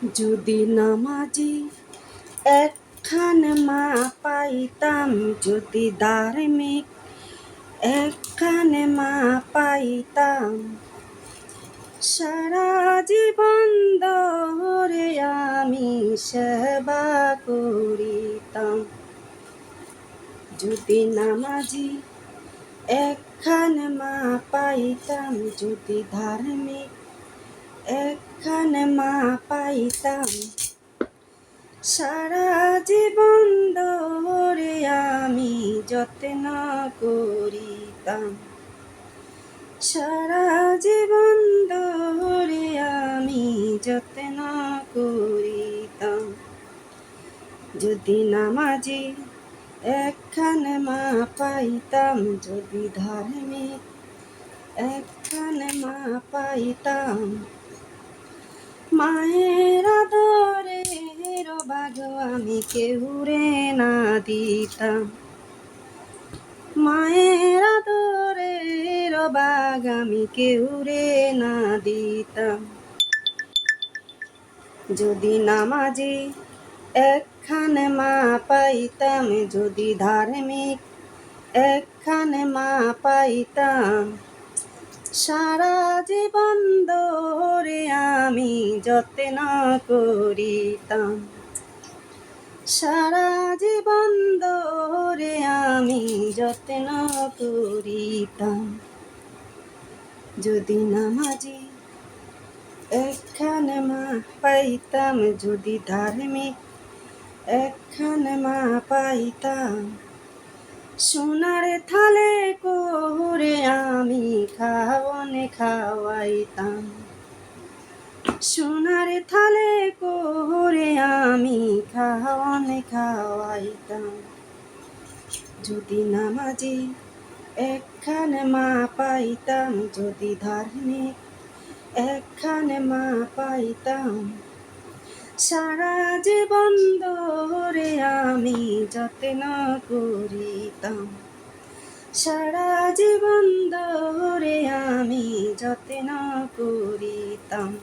যদি নামাজি একখান মা পাইতাম, যদি ধার্মিক একখান মা পাইতাম, সারা জীবন ধরে আমি সেবা করিতাম। যদি নামাজি একখান মা পাইতাম, যদি ধার্মিক একখান মা পাইতাম, সারা জীবন ধরে আমি যত্ন করিতাম। সারা জীবন ধরে আমি যত্ন করিতাম। যদি নামাজি একখান মা পাইতাম, যদি ধার্মিক একখান মা পাইতাম, মায়ের আদরের ভাগ আমি কেউরে না দিতাম। মায়ের আদরের ভাগ আমি কেউরে না দিতাম। যদি নামাজি একখান মা পাইতাম, যদি ধার্মিক একখান মা পাইতাম, সারা জীবন ধরে আমি যত্ন করিতাম। সারা জীবন ধরে আমি যত্ন করিতাম। যদি নামাজি একখান মা পাইতাম, যদি ধার্মিক একখান মা পাইতাম, সোনার থালে করে আমি খাওয়াইতাম। সোনার থালে করে আমি খাওয়াইতাম। যদি নামাজি একখান মা পাইতাম, যদি ধার্মিক একখান মা পাইতাম, সারা জীবন ধরে আমি যত্ন করিতাম। সারা জীবন ধরে আমি যত্ন করিতাম।